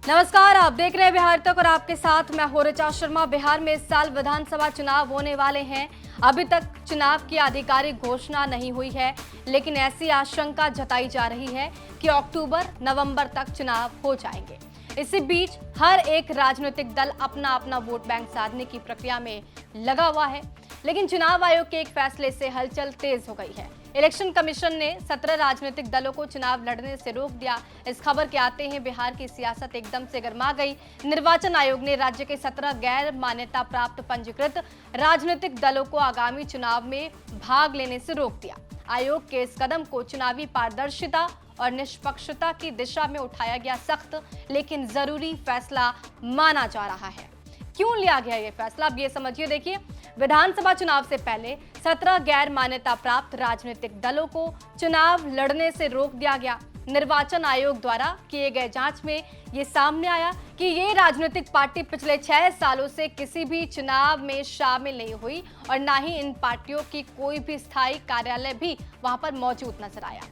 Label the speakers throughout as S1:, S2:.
S1: नमस्कार, आप देख रहे हैं बिहार तक और आपके साथ मैं हूं ऋचा शर्मा। बिहार में इस साल विधानसभा चुनाव होने वाले हैं। अभी तक चुनाव की आधिकारिक घोषणा नहीं हुई है, लेकिन ऐसी आशंका जताई जा रही है कि अक्टूबर नवंबर तक चुनाव हो जाएंगे। इसी बीच हर एक राजनीतिक दल अपना अपना वोट बैंक साधने की प्रक्रिया में लगा हुआ है, लेकिन चुनाव आयोग के एक फैसले से हलचल तेज हो गई है। इलेक्शन कमीशन ने 17 राजनीतिक दलों को चुनाव लड़ने से रोक दिया। इस खबर के आते हैं बिहार की सियासत एकदम से गर्मा गई। निर्वाचन आयोग ने राज्य के 17 गैर मान्यता प्राप्त पंजीकृत राजनीतिक दलों को आगामी चुनाव में भाग लेने से रोक दिया। आयोग के इस कदम को चुनावी पारदर्शिता और निष्पक्षता की दिशा में उठाया गया सख्त लेकिन जरूरी फैसला माना जा रहा है। क्यों लिया गया ये फैसला, अब ये समझिए। देखिए, विधानसभा चुनाव से पहले 17 गैर मान्यता प्राप्त राजनीतिक दलों को चुनाव लड़ने से रोक दिया गया। निर्वाचन आयोग द्वारा किए गए जांच में ये सामने आया कि ये राजनीतिक पार्टी पिछले 6 सालों से किसी भी चुनाव में शामिल नहीं हुई और ना ही इन पार्टियों की कोई भी स्थायी कार्यालय भी वहां पर मौजूद नजर आया।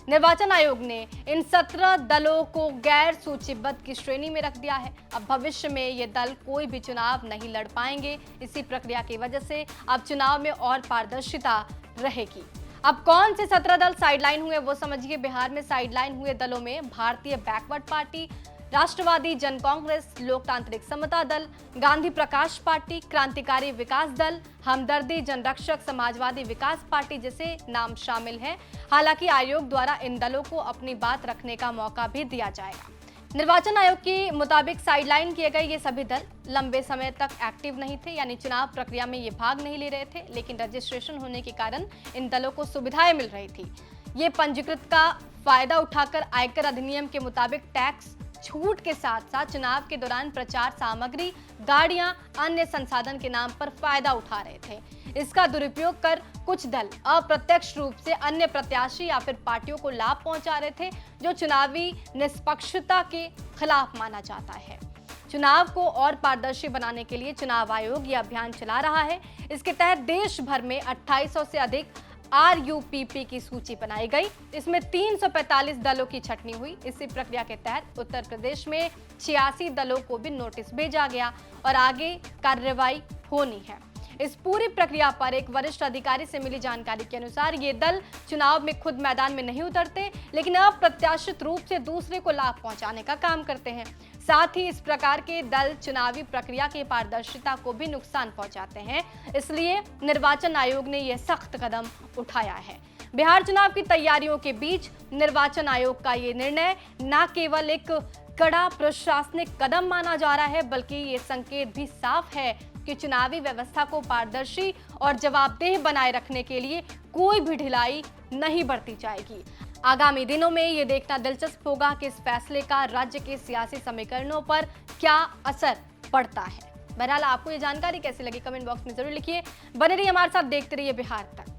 S1: निर्वाचन आयोग ने इन 17 दलों को गैर सूचीबद्ध की श्रेणी में रख दिया है। अब भविष्य में ये दल कोई भी चुनाव नहीं लड़ पाएंगे। इसी प्रक्रिया की वजह से अब चुनाव में और पारदर्शिता रहेगी। अब कौन से 17 दल साइडलाइन हुए वो समझिए। बिहार में साइडलाइन हुए दलों में भारतीय बैकवर्ड पार्टी, राष्ट्रवादी जन कांग्रेस, लोकतांत्रिक समता दल, गांधी प्रकाश पार्टी, क्रांतिकारी विकास दल, हमदर्दी जनरक्षक समाजवादी विकास पार्टी जैसे नाम शामिल हैं। हालांकि आयोग द्वारा इन दलों को अपनी बात रखने का मौका भी दिया जाएगा। निर्वाचन आयोग के मुताबिक साइडलाइन किए गए ये सभी दल लंबे समय तक एक्टिव नहीं थे, यानी चुनाव प्रक्रिया में ये भाग नहीं ले रहे थे, लेकिन रजिस्ट्रेशन होने के कारण इन दलों को सुविधाएं मिल रही थी। ये पंजीकृत का फायदा उठाकर आयकर अधिनियम के मुताबिक टैक्स छूट के साथ साथ चुनाव के दौरान प्रचार सामग्री, गाड़ियां, अन्य संसाधन के नाम पर फायदा उठा रहे थे। इसका दुरुपयोग कर कुछ दल अप्रत्यक्ष रूप से अन्य प्रत्याशी या फिर पार्टियों को लाभ पहुंचा रहे थे, जो चुनावी निष्पक्षता के खिलाफ माना जाता है। चुनाव को और पारदर्शी बनाने के लिए चुनाव आयोग ये अभियान चला रहा है। इसके तहत देश भर में 2800 से अधिक RUPP की सूची बनाई गई। इसमें 345 दलों की छटनी हुई। इसी प्रक्रिया के तहत उत्तर प्रदेश में 86 दलों को भी नोटिस भेजा गया और आगे कार्रवाई होनी है। इस पूरी प्रक्रिया पर एक वरिष्ठ अधिकारी से मिली जानकारी के अनुसार ये दल चुनाव में खुद मैदान में नहीं उतरते, लेकिन अप्रत्याशित रूप से दूसरे को लाभ पहुंचाने का काम करते हैं। साथ ही इस प्रकार के दल चुनावी प्रक्रिया की पारदर्शिता को भी नुकसान पहुंचाते हैं। इसलिए निर्वाचन आयोग ने यह सख्त कदम उठाया है। बिहार चुनाव की तैयारियों के बीच निर्वाचन आयोग का ये निर्णय न केवल एक कड़ा प्रशासनिक कदम माना जा रहा है, बल्कि ये संकेत भी साफ है कि चुनावी व्यवस्था को पारदर्शी और जवाबदेह बनाए रखने के लिए कोई भी ढिलाई नहीं बरती जाएगी। आगामी दिनों में ये देखना दिलचस्प होगा कि इस फैसले का राज्य के सियासी समीकरणों पर क्या असर पड़ता है। बहरहाल आपको ये जानकारी कैसी लगी, कमेंट बॉक्स में जरूर लिखिए। बने रहिए हमारे साथ, देखते रहिए बिहार तक।